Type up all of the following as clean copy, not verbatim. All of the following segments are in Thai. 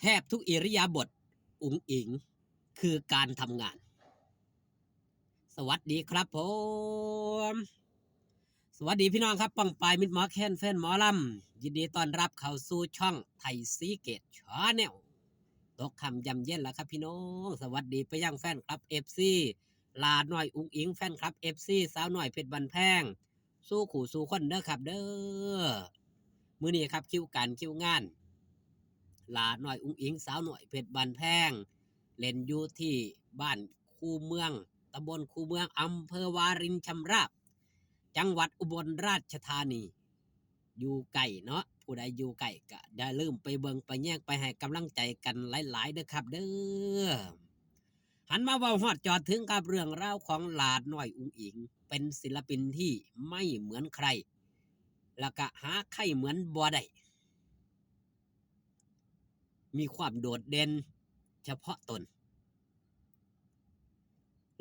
แทบทุกอิริยาบถอุ๋งอิงคือการทำงานสวัสดีครับผมสวัสดีพี่น้องครับปังปายมิตรหมอแคนแฟนหมอลำยินดีต้อนรับเข้าสู่ช่องไทยซีเกตชาแนลตกคำยำเย็นแล้วครับพี่น้องสวัสดีไปยังแฟนคลับเอฟซีลาหน่อยอุ๋งอิงแฟนคลับเอฟซีสาวหน่อยเพชรบันแพงสู้ขู่สู้คนเด้อครับเด้อมื้อนี้ครับคิวงานลาหน่อยอุ๋งอิงสาวหน่อยเพชรบันแพงเล่นอยู่ที่บ้านคูเมืองตำบลคูเมืองอำเภอวารินชำราบจังหวัดอุบลราชธานีอยู่ไก่เนาะผู้ใดอยู่ไก่ก็อย่าลืมไปเบิ่งไปแย่งไปให้กำลังใจกันหลายๆเด้อครับเด้อหันมาเว้าฮอดจอดถึงกับเรื่องราวของหลาดน้อยอุ๋งอิงเป็นศิลปินที่ไม่เหมือนใครแล้วก็หาใครเหมือนบ่ได้มีความโดดเด่นเฉพาะตน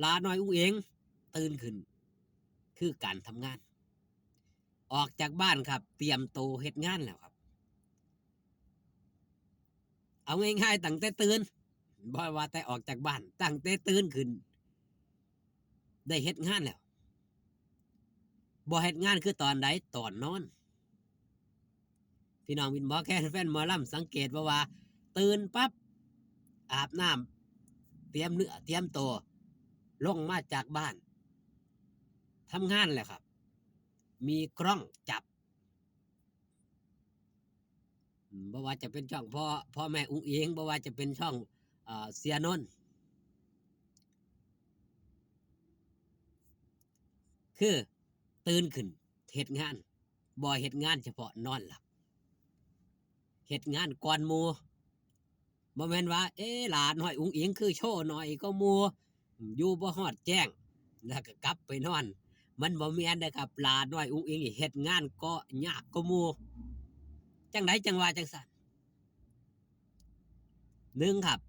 ลาน้อยอุ๋งอิงตื่นขึ้นคือการทำงานออกจากบ้านครับเตรียมโตวเฮ็ดงานแล้วครับเอาง่ายๆตั้งแต่ตื่นบ่ว่าแต่ออกจากบ้านตั้งแต่ตื่นขึ้นได้เฮ็ดงานแล้วบ่เฮ็ดงานคือตอนใดตอนนอนพี่น้องวินหมอแค่แฟนหมอลำสังเกตว่าตื่นปั๊บอาบน้ำเตรียมเนื้อเตรียมตัวลงมาจากบ้านทำงานแหละครับมีกล้องจับบ่ว่าจะเป็นช่องพ่อแม่อุ้งอิงบ่ว่าจะเป็นช่องเสียนนท์คือตื่นขึ้นเฮ็ดงานบ่เฮ็ดงานเฉพาะนอนหลับเฮ็ดงานก่อนหมู่บ่แม่นว่าหลาน้อยอุ้งอิงคือโชว์หน่อยก็หมู่อยู่บ่ฮอดแจ้งแล้วก็กลับไปนอนมันบ่แม่นเด้อครับหลาน้อยอุ้งอิงนี่เฮ็ดงานก็ยากกว่าหมู่จังไดจังว่าจังซั่นหนึ่งครับ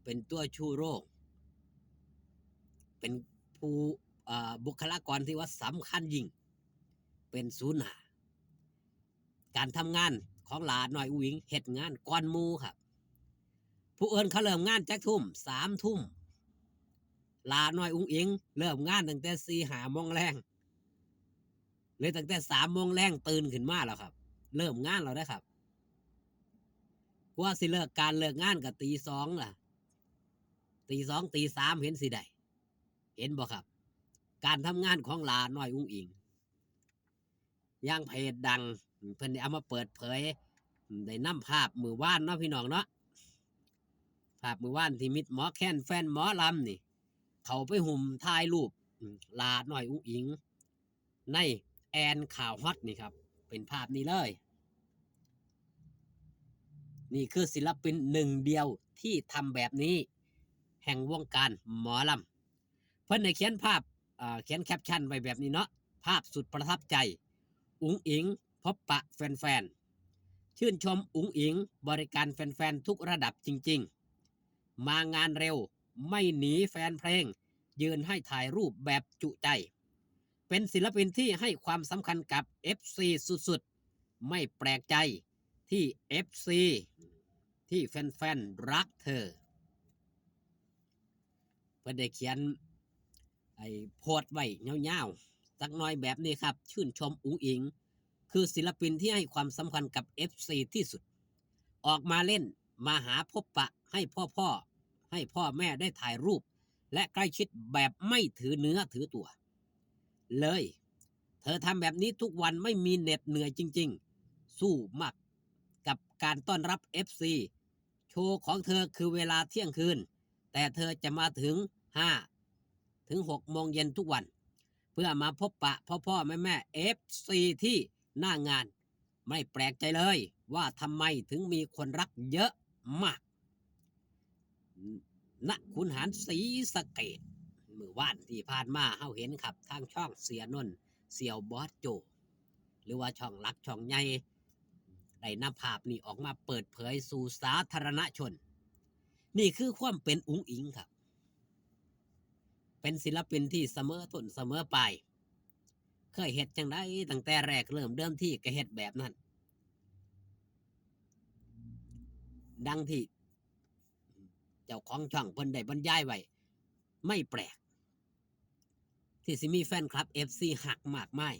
เป็นตัวชูโรงเป็นผู้บุคลากรที่ว่าสำคัญยิ่งเป็นศูนย์หน้าการทำงานของหลาน้อยอุ้งอิงเฮ็ดงานก่อนหมู่ครับผู้อื่นเขาเริ่มงานจักทุ่ม3 ทุ่มลาน้อยอุ้งอิงเริ่มงานตั้งแต่4-5 โมงแรงเลยตั้งแต่3 โมงแรงตื่นขึ้นมาแล้วครับเริ่มงานเราได้ครับกว่าสิเลิกการเลิกงานกับตี 2ล่ะตี 2ตี 3เห็นสิได้เห็นบ่ครับการทำงานของลาน้อยอุ้งอิงย่างเพจดังเพิ่นได้เอามาเปิดเผยได้นำภาพมือว่านเนาะพี่น้องเนาะภาพมือว่านที่มิตรหมอแค้นแฟนหมอลำนี่เขาไปหุ่มถ่ายรูปลาน้อยอุ้งอิงในแอนข่าวฮอตนี่ครับเป็นภาพนี้เลยนี่คือศิลปินหนึ่งเดียวที่ทำแบบนี้แห่งวงการหมอลำเพิ่นได้เขียนภาพเขียนแคปชั่นไว้แบบนี้เนาะภาพสุดประทับใจอุ๋งอิงพบปะแฟนๆชื่นชมอุ๋งอิงบริการแฟนๆทุกระดับจริงๆมางานเร็วไม่หนีแฟนเพลงยืนให้ถ่ายรูปแบบจุใจเป็นศิลปินที่ให้ความสำคัญกับ FC สุดๆไม่แปลกใจที่ FC ที่แฟนๆรักเธอเพื่อได้เขียนโพสต์ไว้ยาวๆสักหน่อยแบบนี้ครับชื่นชมอุ๋งอิงคือศิลปินที่ให้ความสำคัญกับ FC ที่สุดออกมาเล่นมาหาพบปะให้พ่อแม่ได้ถ่ายรูปและใกล้ชิดแบบไม่ถือเนื้อถือตัวเลยเธอทำแบบนี้ทุกวันไม่มีเหน็ดเหนื่อยจริงๆสู้มากกับการต้อนรับ FC โชว์ของเธอคือเวลาเที่ยงคืนแต่เธอจะมาถึง5 ถึง 6 โมงเย็นทุกวันเพื่อมาพบปะพ่อแม่ FC ที่หน้างานไม่แปลกใจเลยว่าทำไมถึงมีคนรักเยอะมากณขุนหารศรีสะเกษเมื่อวานที่ผ่านมาเฮาเห็นครับทางช่องเสียนนท์เสี่ยวบอสโจหรือว่าช่องลักช่องใหญ่ได้นำภาพนี้ออกมาเปิดเผยสู่สาธารณชนนี่คือความเป็นอุ๋งอิงครับเป็นศิลปินที่เสมอต้นเสมอปลายเคยเฮ็ดจังไดตั้งแต่แรกเริ่มเดิมที่ก็เฮ็ดแบบนั้น ดังที่เจ้าของช่องเพิ่นได้บรรยายไว้ไม่แปลกที่สิมีแฟนคลับ FC หักมากมาย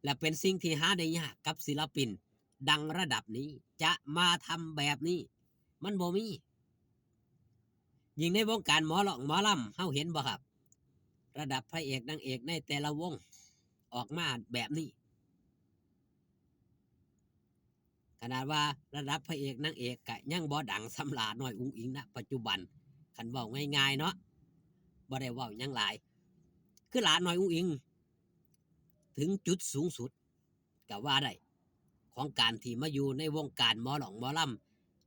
และเป็นสิ่งที่หาได้ยากกับศิลปินดังระดับนี้จะมาทำแบบนี้มันบ่มียิ่งในวงการหมอร้องหมอลำเฮาเห็นบ่ครับระดับพระเอกนางเอกในแต่ละวงออกมาแบบนี้ขนาดว่าระดับพระเอกนางเอกก็ยังบ่ดังสำหรับน้อยอุ้งอิงณปัจจุบันคันเว้าง่ายๆเนาะบ่ได้เว้าหยังหลายคือหลานน้อยอุ้งอิงถึงจุดสูงสุดก็ว่าได้ของการที่มาอยู่ในวงการหมอร้องหมอล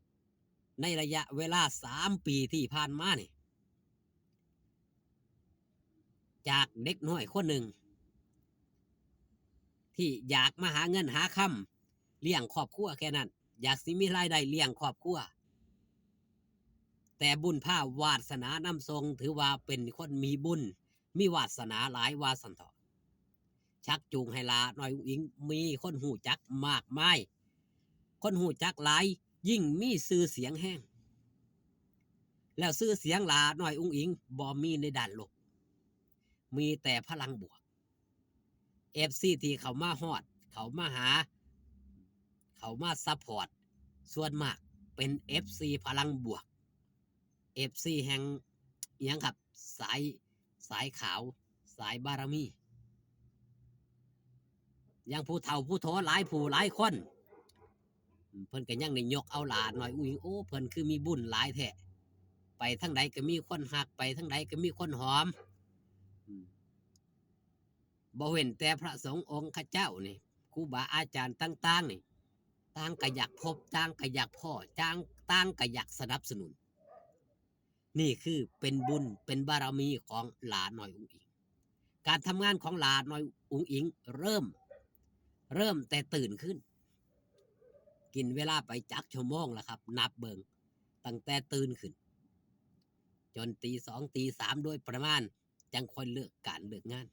ำในระยะเวลา3 ปีที่ผ่านมานี่จากเด็กน้อยคนหนึ่งที่อยากมาหาเงินหาคำเลี้ยงครอบครัวแค่นั้นอยากสิมีรายได้เลี้ยงครอบครัวแต่บุญภาวาสนานำทรงถือว่าเป็นคนมีบุญมีวาสนาหลายวาสันเถาะชักจูงให้ลาน้อยอุ้งอิงมีคนหูจักมากมายคนหูจักหลายยิ่งมีชื่อเสียงแห้งแล้วชื่อเสียงลาน้อยอุ้งอิงบ่มีในด้านลบมีแต่พลังบวกFC ที่เขามาฮอดเขามาหาเขามาซัพพอร์ตส่วนมากเป็น FC พลังบวก FC แห่งเอียงครับสายขาวสายบารมียังผู้เฒ่าผู้โถหลายผู้หลายคนเพิ่นก็ยังได้ยกเอาหลานหน่อยอุ้ยโอ้เพิ่นคือมีบุญหลายแท้ไปทั้งใดก็มีคนหักไปทั้งใดก็มีคนหอมบ่เว้นแต่พระสงฆ์องค์ข้าเจ้านี่ครูบาอาจารย์ต่างๆนี่ต่างก็อยากพบต่างก็อยากพ่อต่างก็อยากสนับสนุนนี่คือเป็นบุญเป็นบารมีของหลานน้อยอุ้งอิงการทำงานของหลานน้อยอุ้งอิงเริ่มแต่ตื่นขึ้นกินเวลาไปจักชั่วโมงแล้วครับนับเบิงตั้งแต่ตื่นขึ้นจนตี 2 ตี 3โดยประมาณจังค่อยเลิกการเลิกงาน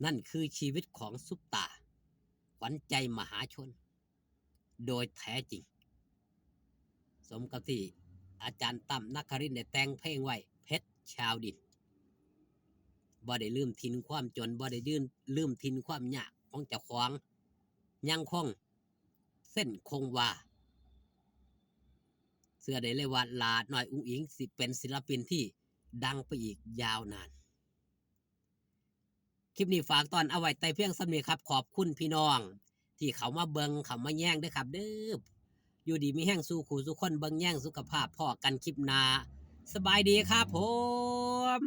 นั่นคือชีวิตของซุปตาขวัญใจมหาชนโดยแท้จริงสมกับที่อาจารย์ตั้มนครินทร์ได้แต่งเพลงไว้เพชรชาวดินบ่ได้ลืมทินความจนบ่ได้ลืมทินความยากของเจ้าของยังคงเส้นคงวาเสื้อได้เลยว่าลาน้อยอุ้งอิงสิเป็นศิลปินที่ดังไปอีกยาวนานคลิปนี้ฝากตอนเอาไว้แต่เพียงสำเนีครับขอบคุณพี่น้องที่เขามาเบิงเขามาแย่งด้วยครับเด้ออยู่ดีมีแห้งสู้ขู่สู้คนเบิงแย่งสุขภาพพ่อกันคลิปหน้าสบายดีครับผม